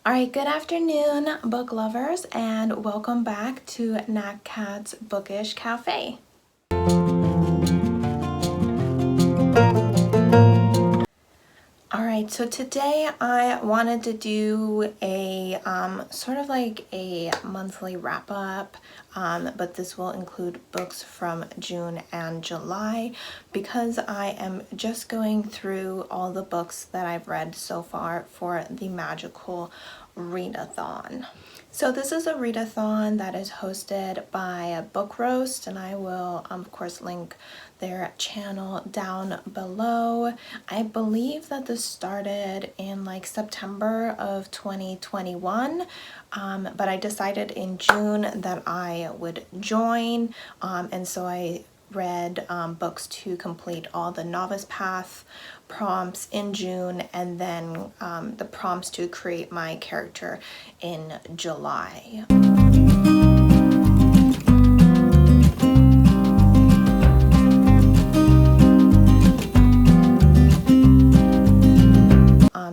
Alright, good afternoon, book lovers, and welcome back to Nat Cat's Bookish Cafe. Alright, so today I wanted to do a sort of like a monthly wrap-up, but this will include books from June and July because I am just going through all the books that I've read so far for the magical Readathon. So this is a readathon that is hosted by Book Roast, and I will of course link their channel down below. I believe that this started in like September of 2021, but I decided in June that I would join, and so I read books to complete all the novice path prompts in June, and then the prompts to create my character in July.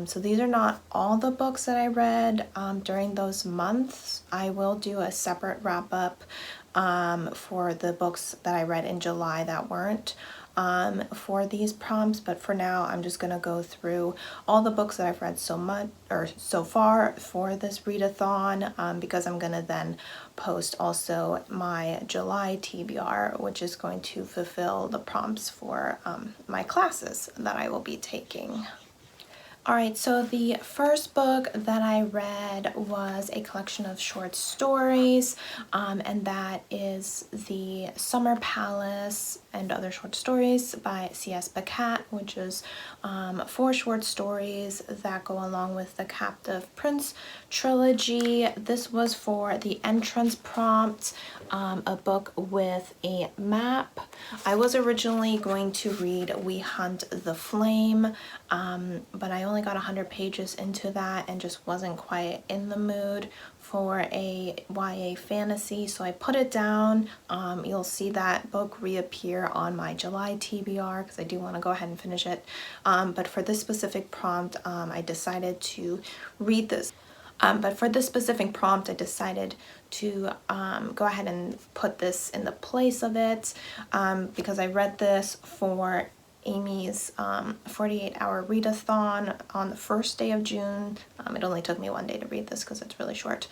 So these are not all the books that I read during those months. I will do a separate wrap-up for the books that I read in July that weren't for these prompts, but for now I'm just gonna go through all the books that I've read so far for this readathon, because I'm gonna then post also my July TBR, which is going to fulfill the prompts for my classes that I will be taking. Alright, so the first book that I read was a collection of short stories, and that is The Summer Palace and Other Short Stories by C.S. Beckett, which is 4 short stories that go along with the Captive Prince trilogy. This was for the entrance prompt, a book with a map. I was originally going to read We Hunt the Flame, but I only got 100 pages into that and just wasn't quite in the mood for a YA fantasy, so I put it down. You'll see that book reappear on my July TBR because I do want to go ahead and finish it, but for this specific prompt I decided to read this. But for this specific prompt, I decided to go ahead and put this in the place of it, because I read this for Amy's 48-hour readathon on the first day of June. It only took me 1 day to read this because it's really short.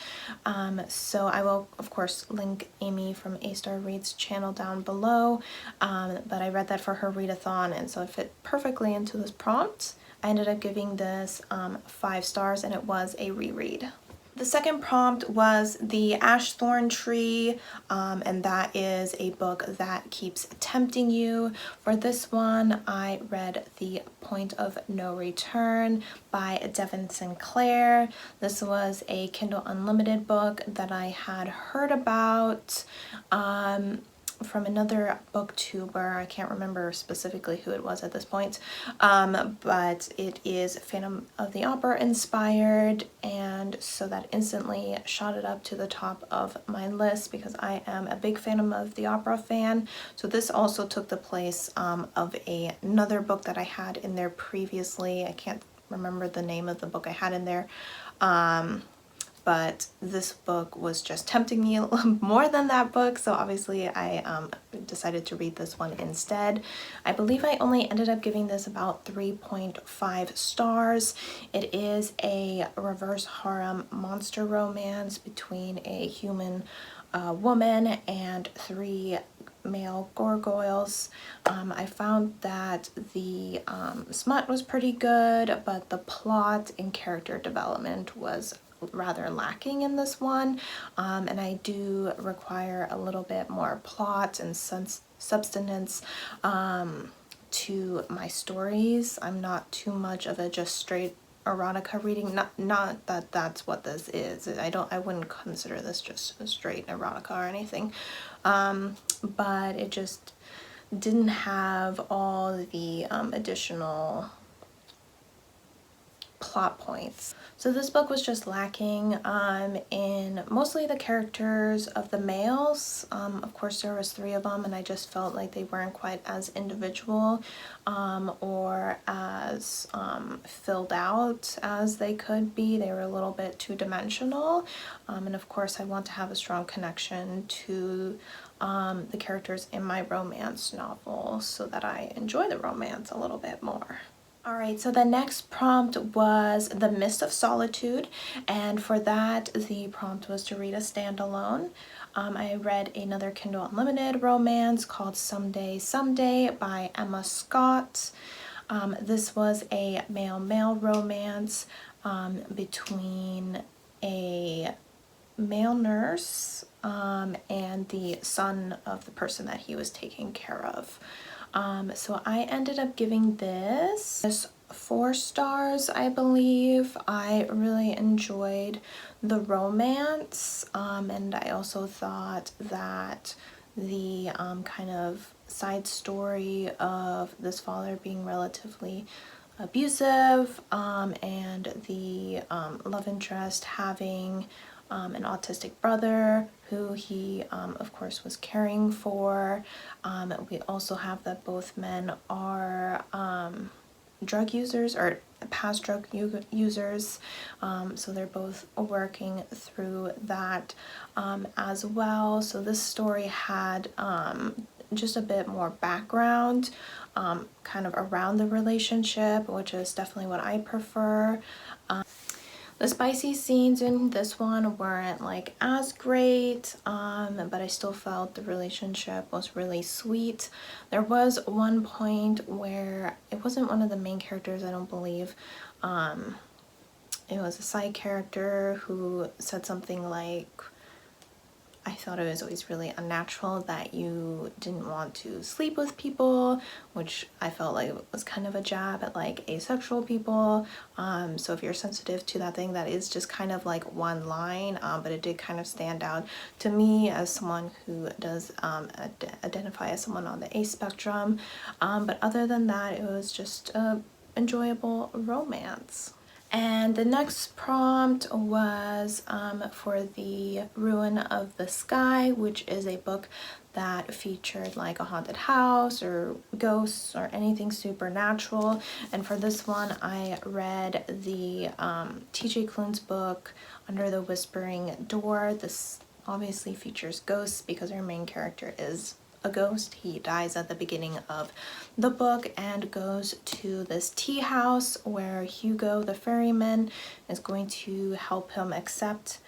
So I will, of course, link Amy from A Star Reads channel down below, but I read that for her readathon, and so it fit perfectly into this prompt. I ended up giving this 5 stars, and it was a reread. The second prompt was The Ashthorn Tree, and that is a book that keeps tempting you. For this one, I read The Point of No Return by Devin Sinclair. This was a Kindle Unlimited book that I had heard about from another booktuber. I can't remember specifically who it was at this point, but it is Phantom of the Opera inspired, and so that instantly shot it up to the top of my list because I am a big Phantom of the Opera fan. So this also took the place of another book that I had in there previously. I can't remember the name of the book I had in there, but this book was just tempting me more than that book, so obviously I decided to read this one instead. I believe I only ended up giving this about 3.5 stars. It is a reverse harem monster romance between a human woman and 3 male gargoyles. I found that the smut was pretty good, but the plot and character development was rather lacking in this one, and I do require a little bit more plot and substance to my stories. I'm not too much of a just straight erotica reading. Not that that's what this is. I wouldn't consider this just a straight erotica or anything, but it just didn't have all the additional plot points. So this book was just lacking in mostly the characters of the males. Of course there was 3 of them, and I just felt like they weren't quite as individual or as filled out as they could be. They were a little bit two-dimensional, and of course I want to have a strong connection to the characters in my romance novel so that I enjoy the romance a little bit more. Alright, so the next prompt was The Mist of Solitude, and for that the prompt was to read a standalone. I read another Kindle Unlimited romance called Someday Someday by Emma Scott. This was a male-male romance between a male nurse and the son of the person that he was taking care of. So I ended up giving this 4 stars, I believe. I really enjoyed the romance, and I also thought that the kind of side story of this father being relatively abusive and the love interest having an autistic brother who he of course was caring for. We also have that both men are drug users or past drug users, so they're both working through that as well. So this story had just a bit more background kind of around the relationship, which is definitely what I prefer. The spicy scenes in this one weren't like as great, but I still felt the relationship was really sweet. There was one point where it wasn't one of the main characters, I don't believe. It was a side character who said something like, I thought it was always really unnatural that you didn't want to sleep with people, which I felt like was kind of a jab at like asexual people. So if you're sensitive to that thing, that is just kind of like one line, but it did kind of stand out to me as someone who does identify as someone on the ace spectrum. But other than that, it was just an enjoyable romance. And the next prompt was for The Ruin of the Sky, which is a book that featured like a haunted house or ghosts or anything supernatural. And for this one, I read the T.J. Klune's book, Under the Whispering Door. This obviously features ghosts because our main character is a ghost. He dies at the beginning of the book and goes to this tea house where Hugo the ferryman is going to help him accept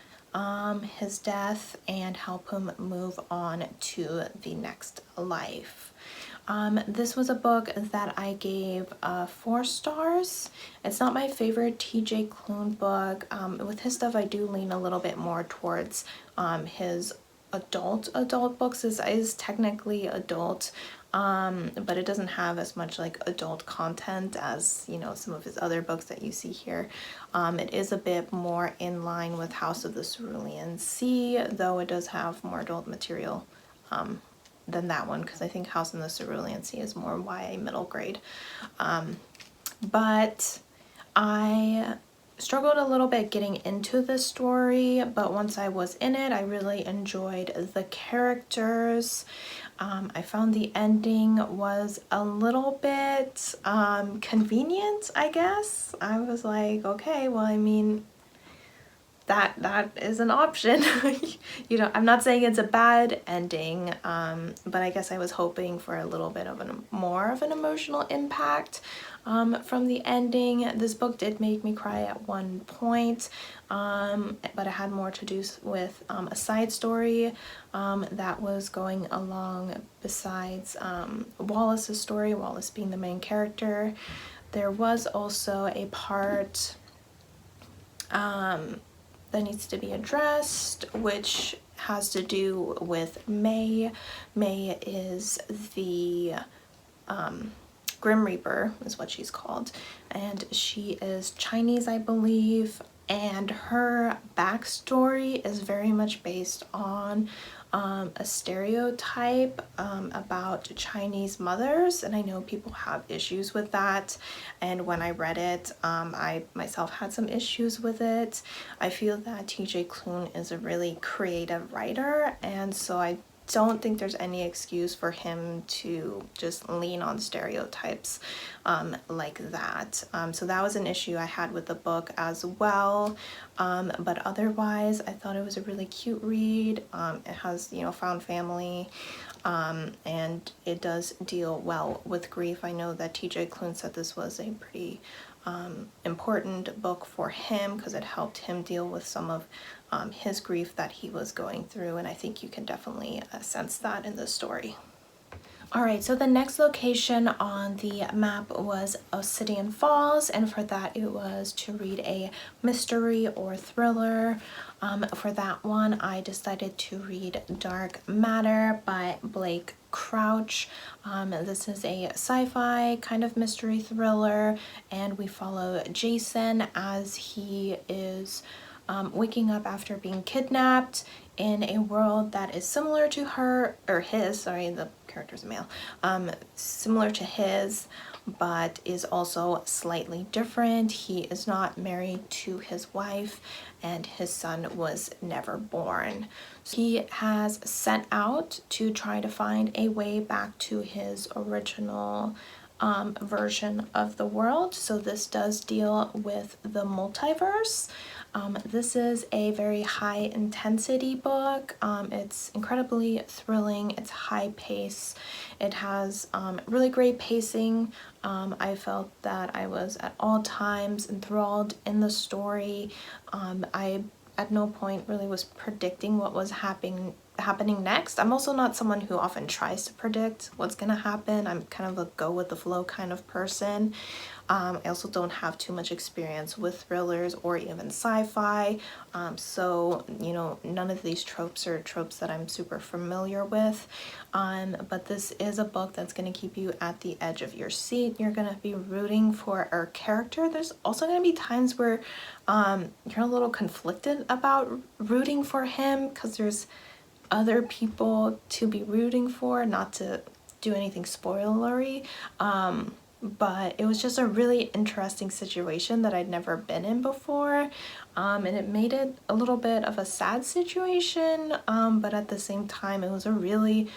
his death and help him move on to the next life. This was a book that I gave 4 stars. It's not my favorite TJ Klune book. With his stuff, I do lean a little bit more towards his adult books. This is technically adult, but it doesn't have as much like adult content as, you know, some of his other books that you see here. It is a bit more in line with House of the Cerulean Sea, though it does have more adult material than that one, because I think House in the Cerulean Sea is more YA middle grade. But I struggled a little bit getting into the story, but once I was in it, I really enjoyed the characters. I found the ending was a little bit convenient, I guess. I was like, okay, well, I mean, that is an option. You know, I'm not saying it's a bad ending, but I guess I was hoping for a little bit of more of an emotional impact from the ending. This book did make me cry at one point, but it had more to do with a side story that was going along besides Wallace's story, Wallace being the main character. There was also a part that needs to be addressed, which has to do with May. May is the Grim Reaper is what she's called, and she is Chinese, I believe. and her backstory is very much based on a stereotype about Chinese mothers, and I know people have issues with that, and when I read it, I myself had some issues with it. I feel that TJ Klune is a really creative writer, and so I don't think there's any excuse for him to just lean on stereotypes like that. So that was an issue I had with the book as well. But otherwise, I thought it was a really cute read. It has, you know, found family, and it does deal well with grief. I know that TJ Klune said this was a pretty important book for him because it helped him deal with some of his grief that he was going through, and I think you can definitely sense that in the story. Alright, so the next location on the map was Obsidian Falls, and for that it was to read a mystery or thriller. For that one, I decided to read Dark Matter by Blake Crouch. This is a sci-fi kind of mystery thriller, and we follow Jason as he is waking up after being kidnapped in a world that is similar to her, or his, sorry, the character's a male, similar to his, but is also slightly different. He is not married to his wife, and his son was never born. So he has set out to try to find a way back to his original version of the world. So this does deal with the multiverse. This is a very high intensity book. It's incredibly thrilling. It's high pace. It has really great pacing. I felt that I was at all times enthralled in the story. I at no point really was predicting what was happening next. I'm also not someone who often tries to predict what's gonna happen. I'm kind of a go with the flow kind of person. I also don't have too much experience with thrillers or even sci-fi, so you know, none of these tropes are tropes that I'm super familiar with, but this is a book that's going to keep you at the edge of your seat. You're going to be rooting for our character. There's also going to be times where you're a little conflicted about rooting for him because there's other people to be rooting for, not to do anything spoilery, but it was just a really interesting situation that I'd never been in before, and it made it a little bit of a sad situation, but at the same time it was a really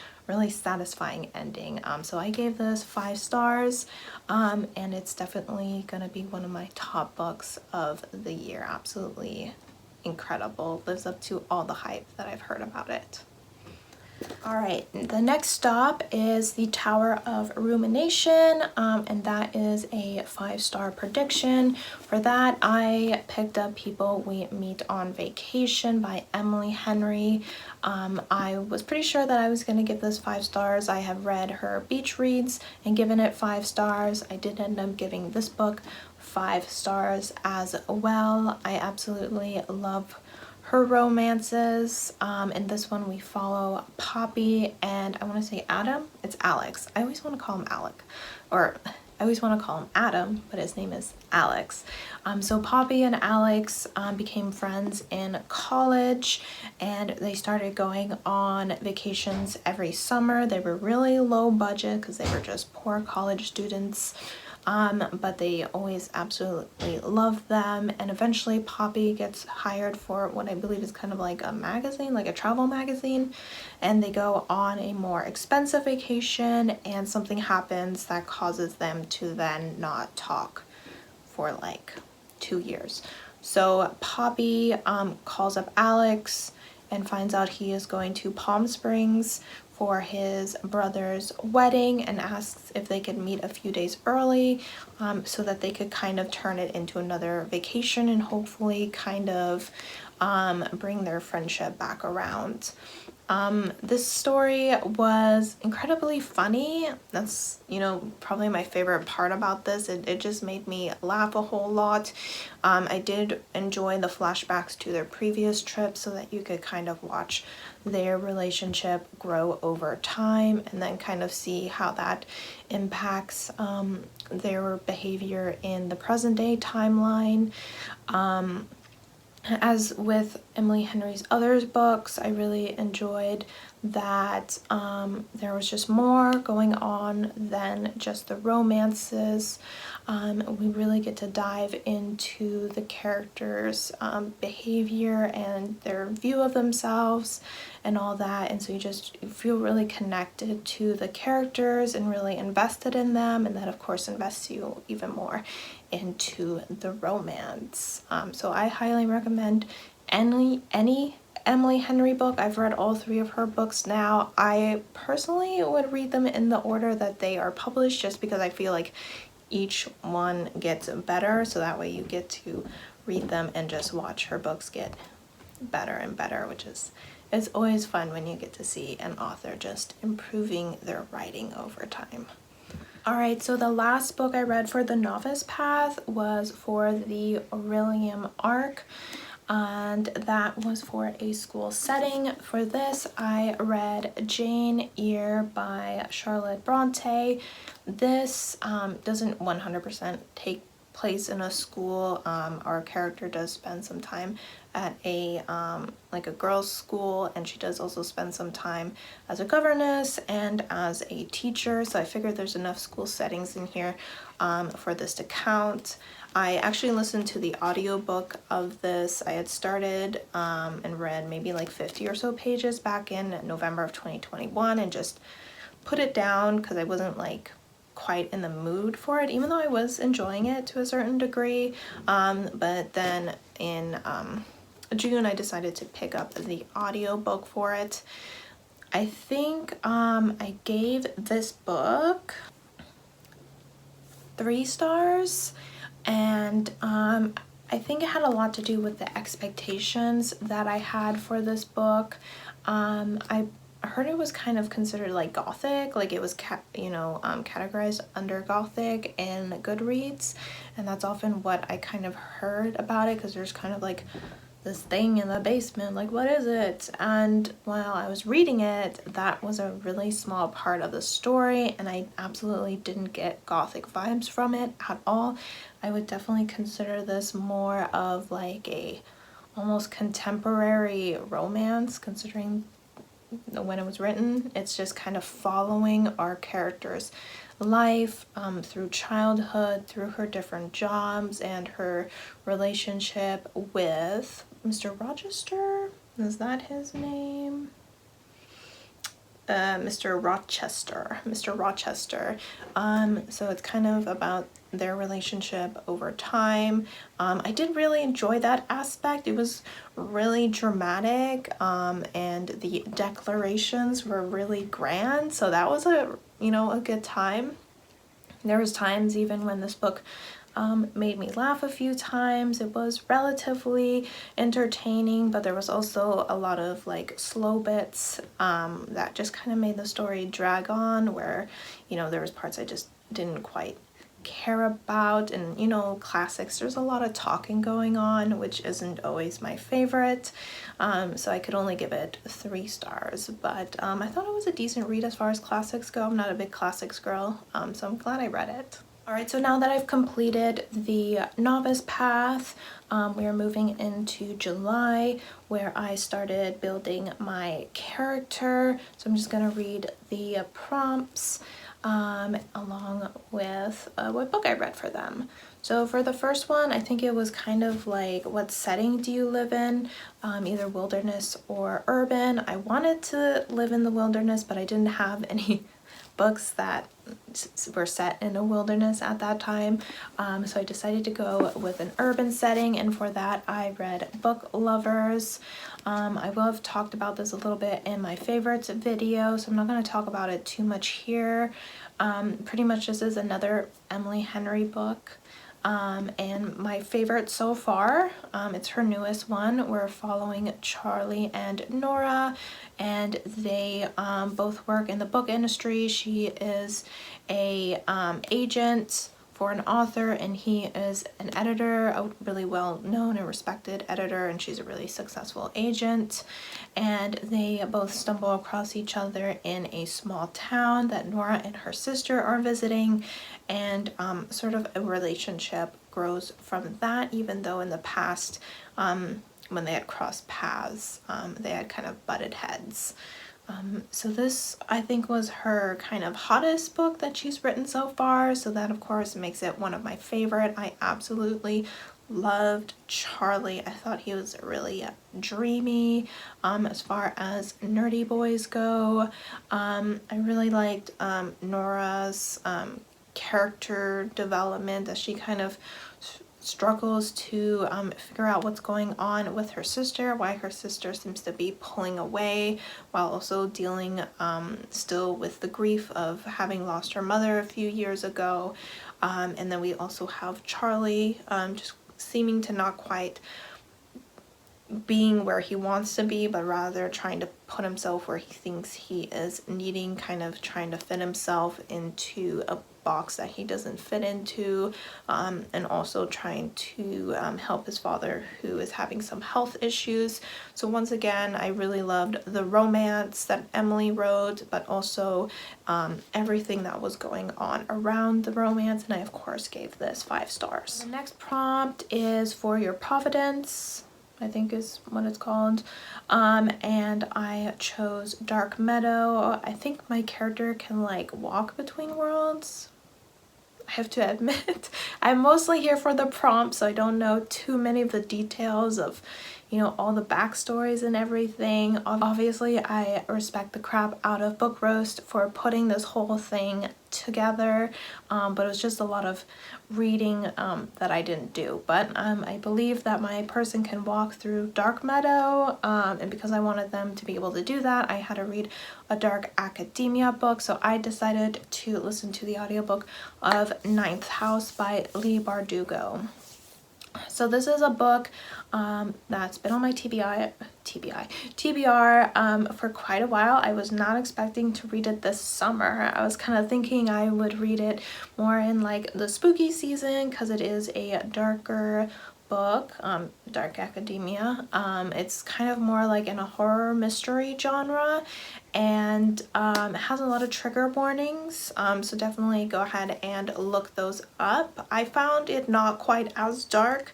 satisfying ending. So I gave this 5 stars, and it's definitely gonna be one of my top books of the year. Absolutely incredible. Lives up to all the hype that I've heard about it. Alright, the next stop is the Tower of Rumination, and that is a 5-star prediction. For that, I picked up People We Meet on Vacation by Emily Henry. I was pretty sure that I was going to give this 5 stars. I have read her beach reads and given it 5 stars. I did end up giving this book 5 stars as well. I absolutely love her romances. In this one we follow Poppy and I want to say Adam. It's Alex. I always want to call him Alec, or I always want to call him Adam, but his name is Alex. So Poppy and Alex became friends in college, and they started going on vacations every summer. They were really low budget because they were just poor college students. But they always absolutely love them, and eventually Poppy gets hired for what I believe is kind of like a magazine, like a travel magazine, and they go on a more expensive vacation, and something happens that causes them to then not talk for like 2 years. So Poppy calls up Alex and finds out he is going to Palm Springs for his brother's wedding and asks if they could meet a few days early, so that they could kind of turn it into another vacation and hopefully kind of bring their friendship back around. This story was incredibly funny. That's, you know, probably my favorite part about this. It just made me laugh a whole lot. I did enjoy the flashbacks to their previous trip so that you could kind of watch their relationship grow over time and then kind of see how that impacts their behavior in the present day timeline. As with Emily Henry's other books, I really enjoyed that there was just more going on than just the romances. We really get to dive into the characters' behavior and their view of themselves and all that, and so you feel really connected to the characters and really invested in them, and that of course invests you even more into the romance. So I highly recommend any Emily Henry book. I've read all 3 of her books now. I personally would read them in the order that they are published, just because I feel like each one gets better, so that way you get to read them and just watch her books get better and better, which is, it's always fun when you get to see an author just improving their writing over time. Alright, so the last book I read for the novice path was for the Orilium arc, and that was for a school setting. For this, I read Jane Eyre by Charlotte Bronte. This doesn't 100% take place in a school. Our character does spend some time at a like a girls' school, and she does also spend some time as a governess and as a teacher, so I figured there's enough school settings in here for this to count. I actually listened to the audiobook of this. I had started and read maybe like 50 or so pages back in November of 2021 and just put it down because I wasn't like quite in the mood for it, even though I was enjoying it to a certain degree. But then in June I decided to pick up the audiobook for it. I think I gave this book 3 stars, and I think it had a lot to do with the expectations that I had for this book. I heard it was kind of considered like gothic, like it was categorized under gothic in Goodreads, and that's often what I kind of heard about it, because there's kind of like this thing in the basement, like what is it? And while I was reading it, that was a really small part of the story, and I absolutely didn't get gothic vibes from it at all. I would definitely consider this more of like a almost contemporary romance, considering when it was written. It's just kind of following our character's life through childhood, through her different jobs, and her relationship with Mr. Rochester. Is that his name? Mr. Rochester. So it's kind of about their relationship over time. I did really enjoy that aspect. It was really dramatic, and the declarations were really grand, so that was a good time. There was times even when this book made me laugh a few times. It was relatively entertaining, but there was also a lot of like slow bits that just kind of made the story drag on, where there was parts I just didn't quite care about. And classics, there's a lot of talking going on, which isn't always my favorite, so I could only give it 3 stars, but I thought it was a decent read as far as classics go. I'm not a big classics girl, so I'm glad I read it. Alright, so now that I've completed the novice path, we are moving into July, where I started building my character. So I'm just going to read the prompts along with what book I read for them. So for the first one, I think it was kind of like, what setting do you live in? Either wilderness or urban. I wanted to live in the wilderness, but I didn't have any books that were set in a wilderness at that time, so I decided to go with an urban setting, and for that I read BookLovers. I will have talked about this a little bit in my favorites video, so I'm not going to talk about it too much here. Pretty much this is another Emily Henry book, and my favorite so far. It's her newest one. We're following Charlie and Nora, and they both work in the book industry. She is a agent for an author, and he is an editor, a really well known and respected editor, and she's a really successful agent. And they both stumble across each other in a small town that Nora and her sister are visiting, and sort of a relationship grows from that, even though in the past when they had crossed paths, they had kind of butted heads. So this, I think, was her kind of hottest book that she's written so far, so that of course makes it one of my favorite. I absolutely loved Charlie. I thought he was really dreamy as far as nerdy boys go. I really liked Nora's character development as she kind of struggles to figure out what's going on with her sister, why her sister seems to be pulling away while also dealing still with the grief of having lost her mother a few years ago. And then we also have Charlie just seeming to not quite being where he wants to be, but rather trying to put himself where he thinks he is needing, kind of trying to fit himself into a box that he doesn't fit into, and also trying to help his father, who is having some health issues. So once again, I really loved the romance that Emily wrote, but also everything that was going on around the romance, and I of course gave this 5 stars. The next prompt is for Your Providence, I think is what it's called, and I chose Dark Meadow. I think my character can like walk between worlds. I have to admit, I'm mostly here for the prompt, so I don't know too many of the details of, you know, all the backstories and everything. Obviously, I respect the crap out of Book Roast for putting this whole thing together, but it was just a lot of reading that I didn't do. But I believe that my person can walk through Dark Meadow, and because I wanted them to be able to do that, I had to read a dark academia book, so I decided to listen to the audiobook of Ninth House by Leigh Bardugo. So this is a book that's been on my TBR for quite a while. I was not expecting to read it this summer. I was kind of thinking I would read it more in like the spooky season because it is a darker book, dark academia. It's kind of more like in a horror mystery genre, and it has a lot of trigger warnings, so definitely go ahead and look those up. I found it not quite as dark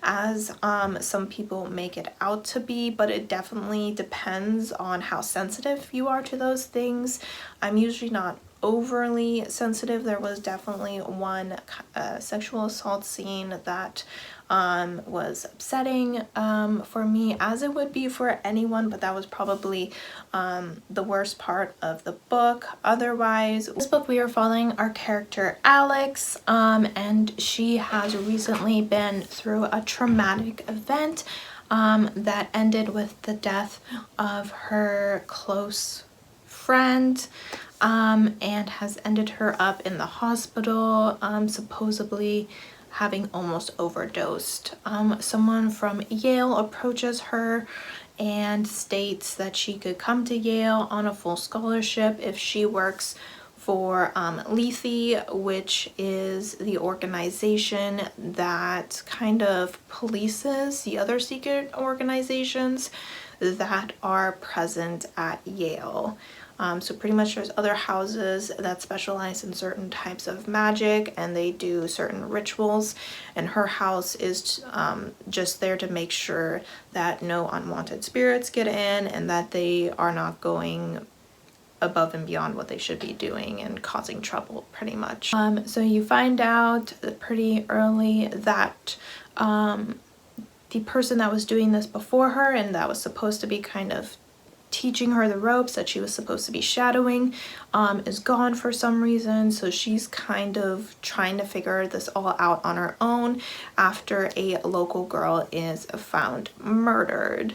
as some people make it out to be, but it definitely depends on how sensitive you are to those things. I'm usually not overly sensitive. There was definitely one sexual assault scene that was upsetting for me, as it would be for anyone, but that was probably the worst part of the book. Otherwise, this book we are following our character Alex, and she has recently been through a traumatic event that ended with the death of her close friend, and has ended her up in the hospital, supposedly having almost overdosed. Someone from Yale approaches her and states that she could come to Yale on a full scholarship if she works for Lethe, which is the organization that kind of polices the other secret organizations that are present at Yale. So pretty much there's other houses that specialize in certain types of magic and they do certain rituals, and her house is just there to make sure that no unwanted spirits get in and that they are not going above and beyond what they should be doing and causing trouble, pretty much. So you find out pretty early that the person that was doing this before her and that was supposed to be kind of teaching her the ropes that she was supposed to be shadowing is gone for some reason, so she's kind of trying to figure this all out on her own after a local girl is found murdered.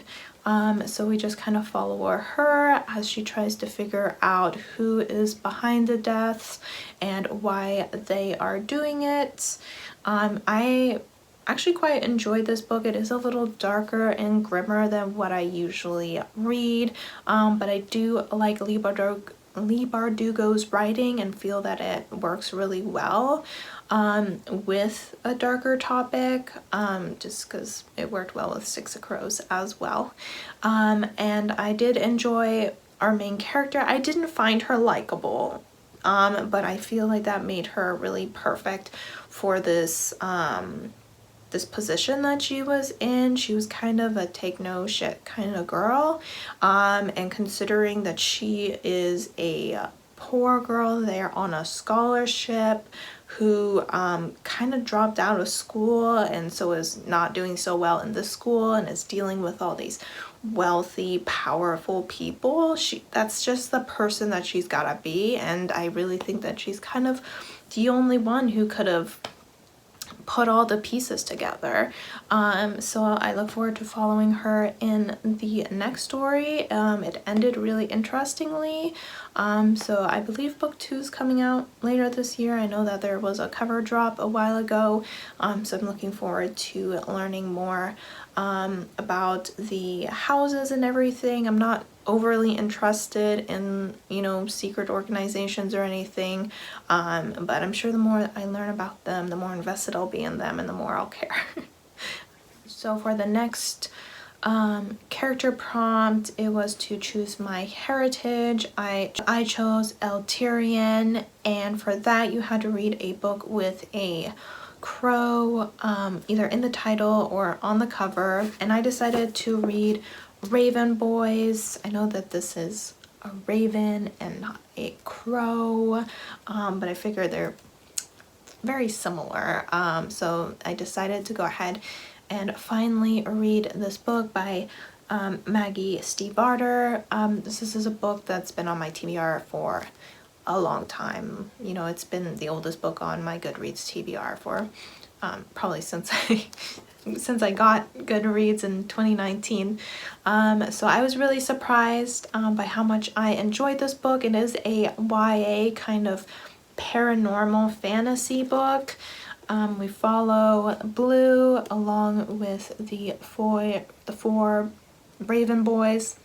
So we just kind of follow her as she tries to figure out who is behind the deaths and why they are doing it. I actually quite enjoyed this book. It is a little darker and grimmer than what I usually read, but I do like Leigh Bardugo's writing and feel that it works really well with a darker topic, just because it worked well with Six of Crows as well. And I did enjoy our main character. I didn't find her likable, but I feel like that made her really perfect for this this position that she was in. She was kind of a take no shit kind of girl, and considering that she is a poor girl there on a scholarship who kind of dropped out of school and so is not doing so well in this school and is dealing with all these wealthy, powerful people. That's just the person that she's gotta be, and I really think that she's kind of the only one who could have put all the pieces together. So I look forward to following her in the next story. It ended really interestingly. So I believe book 2 is coming out later this year. I know that there was a cover drop a while ago, so I'm looking forward to learning more about the houses and everything. I'm not overly interested in, you know, secret organizations or anything, but I'm sure the more I learn about them, the more invested I'll be in them and the more I'll care. So for the next character prompt, it was to choose my heritage. I chose Eltyrian, and for that you had to read a book with a crow, either in the title or on the cover, and I decided to read Raven Boys. I know that this is a raven and not a crow, but I figured they're very similar, so I decided to go ahead and finally read this book by Maggie Stiefvater. This is a book that's been on my TBR for a long time. You know, it's been the oldest book on my Goodreads TBR for probably since I got Goodreads in 2019. So I was really surprised by how much I enjoyed this book. It is a YA kind of paranormal fantasy book. We follow Blue along with the four Raven Boys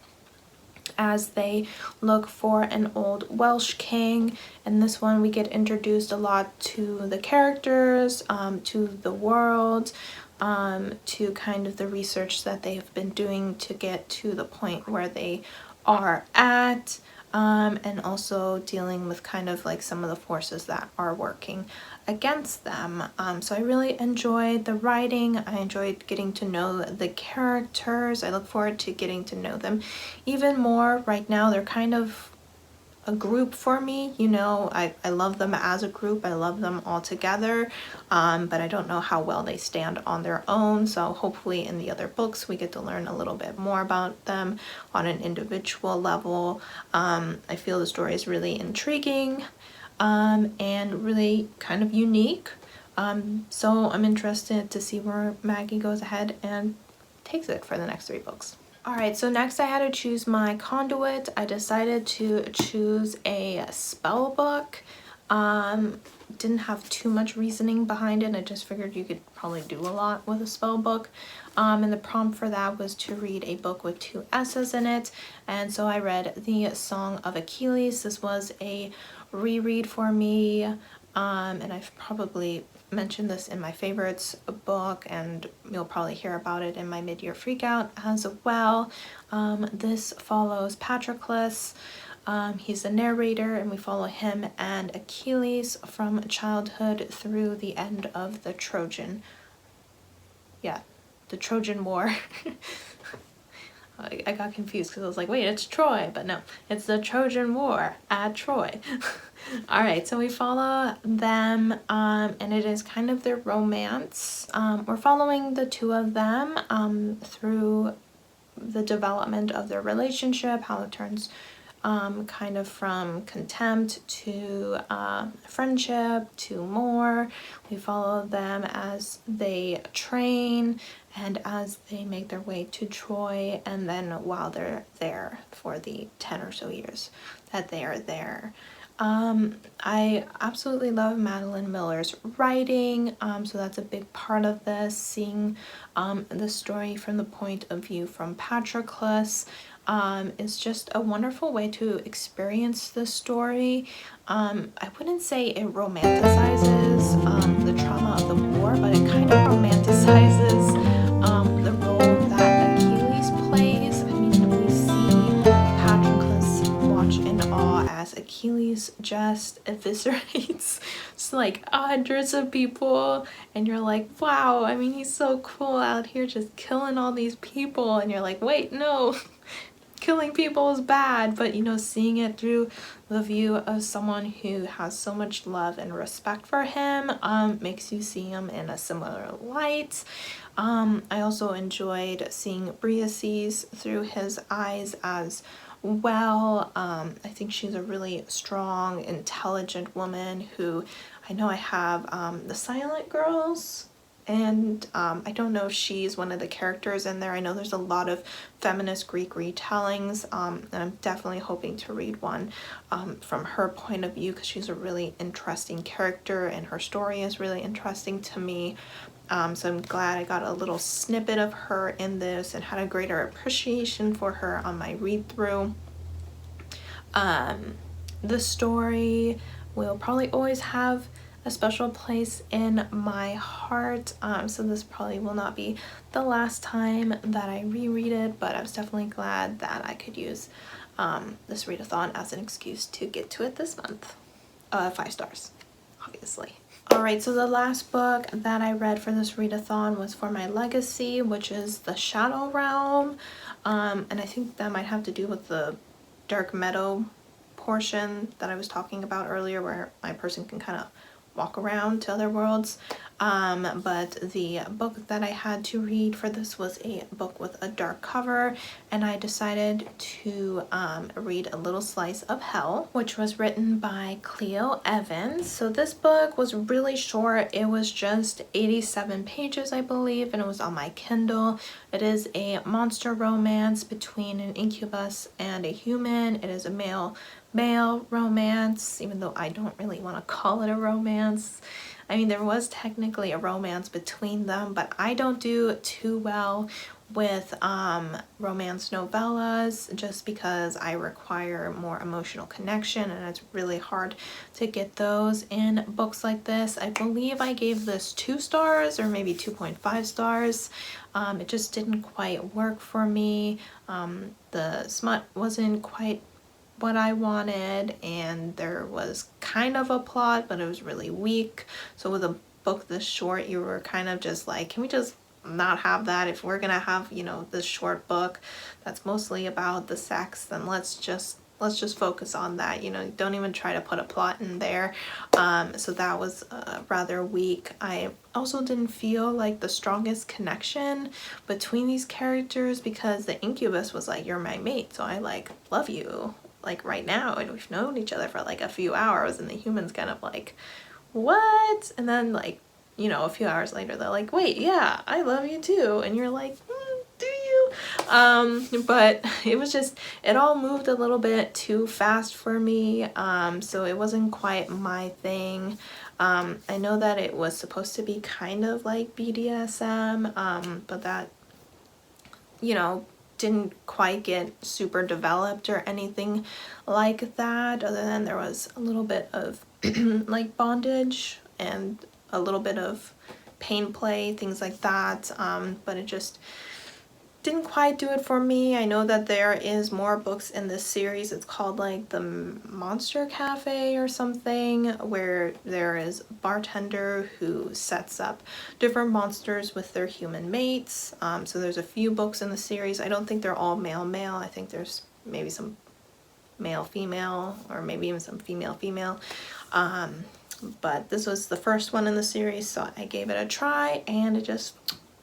as they look for an old Welsh king. In this one we get introduced a lot to the characters, to the world, to kind of the research that they have been doing to get to the point where they are at, and also dealing with kind of like some of the forces that are working against them. So I really enjoyed the writing. I enjoyed getting to know the characters. I look forward to getting to know them even more. Right now they're kind of a group for me, you know. I love them as a group. I love them all together, but I don't know how well they stand on their own. So hopefully in the other books we get to learn a little bit more about them on an individual level. I feel the story is really intriguing, and really kind of unique. So I'm interested to see where Maggie goes ahead and takes it for the next 3 books. Alright, so next I had to choose my conduit. I decided to choose a spell book. Didn't have too much reasoning behind it. I just figured you could probably do a lot with a spell book. And the prompt for that was to read a book with 2 S's in it. And so I read the Song of Achilles. This was a reread for me, and I've probably mentioned this in my favorites book, and you'll probably hear about it in my mid-year freakout as well. This follows Patroclus. He's the narrator, and we follow him and Achilles from childhood through the end of the Trojan War. I got confused because I was like, wait, it's Troy, but no, it's the Trojan War at Troy. Alright, so we follow them, and it is kind of their romance. We're following the 2 of them through the development of their relationship, how it turns kind of from contempt to friendship to more. We follow them as they train and as they make their way to Troy, and then while they're there for the 10 or so years that they are there. I absolutely love Madeline Miller's writing, so that's a big part of this, seeing the story from the point of view from Patroclus. Is just a wonderful way to experience the story. I wouldn't say it romanticizes the trauma of the war, but it kind of romanticizes the role that Achilles plays. I mean, we see Patroclus watch in awe as Achilles romance just eviscerates like hundreds of people, and you're like, wow, I mean, he's so cool out here just killing all these people, and you're like, wait, no, killing people is bad. But you know, seeing it through the view of someone who has so much love and respect for him makes you see him in a similar light. I also enjoyed seeing Briaces through his eyes as well. I think she's a really strong, intelligent woman who, I know I have the Silent Girls, and I don't know if she's one of the characters in there. I know there's a lot of feminist Greek retellings, and I'm definitely hoping to read one from her point of view, because she's a really interesting character and her story is really interesting to me. So I'm glad I got a little snippet of her in this and had a greater appreciation for her on my read through. The story will probably always have a special place in my heart, so this probably will not be the last time that I reread it, but I was definitely glad that I could use this readathon as an excuse to get to it this month. 5 stars, obviously. Alright, so the last book that I read for this readathon was for my legacy, which is The Shadow Realm, and I think that might have to do with the Dark Meadow portion that I was talking about earlier, where my person can kind of walk around to other worlds. But the book that I had to read for this was a book with a dark cover, and I decided to read A Little Slice of Hell, which was written by Cleo Evans. So this book was really short. It was just 87 pages, I believe, and it was on my Kindle. It is a monster romance between an incubus and a human. It is a male romance, even though I don't really want to call it a romance. I mean, there was technically a romance between them, but I don't do too well with romance novellas, just because I require more emotional connection, and it's really hard to get those in books like this. I believe I gave this 2 stars or maybe 2.5 stars. It just didn't quite work for me. The smut wasn't quite what I wanted, and there was kind of a plot, but it was really weak. So with a book this short, you were kind of just like, can we just not have that? If we're gonna have, you know, this short book that's mostly about the sex, then let's just focus on that. You know, don't even try to put a plot in there. So that was rather weak. I also didn't feel like the strongest connection between these characters, because the incubus was like, you're my mate, so I like love you like right now, and we've known each other for like a few hours, and the human's kind of like, what? And then, like, you know, a few hours later they're like, wait, yeah, I love you too, and you're like, do you? But it was just, it all moved a little bit too fast for me, so it wasn't quite my thing. I know that it was supposed to be kind of like BDSM, but that, you know, didn't quite get super developed or anything like that, other than there was a little bit of like bondage and a little bit of pain play, things like that, but it just didn't quite do it for me. I know that there is more books in this series. It's called like the Monster Cafe or something, where there is a bartender who sets up different monsters with their human mates. So there's a few books in the series. I don't think they're all male. I think there's maybe some male-female, or maybe even some female-female. But this was the first one in the series, so I gave it a try, and it just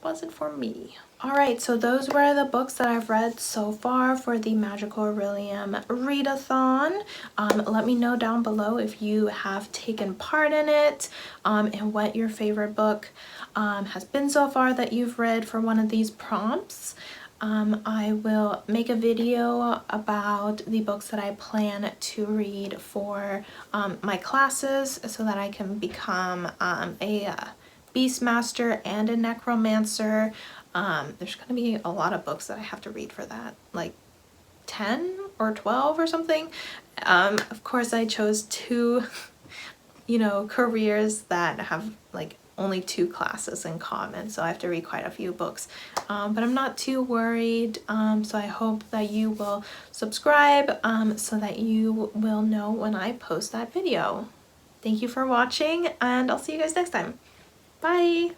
wasn't for me. Alright, so those were the books that I've read so far for the Magical Orilium Readathon. Let me know down below if you have taken part in it, and what your favorite book has been so far that you've read for one of these prompts. I will make a video about the books that I plan to read for my classes, so that I can become a Beastmaster and a Necromancer. There's going to be a lot of books that I have to read for that, like 10 or 12 or something. Of course, I chose 2, you know, careers that have like only 2 classes in common, so I have to read quite a few books. But I'm not too worried, so I hope that you will subscribe so that you will know when I post that video. Thank you for watching, and I'll see you guys next time. Bye!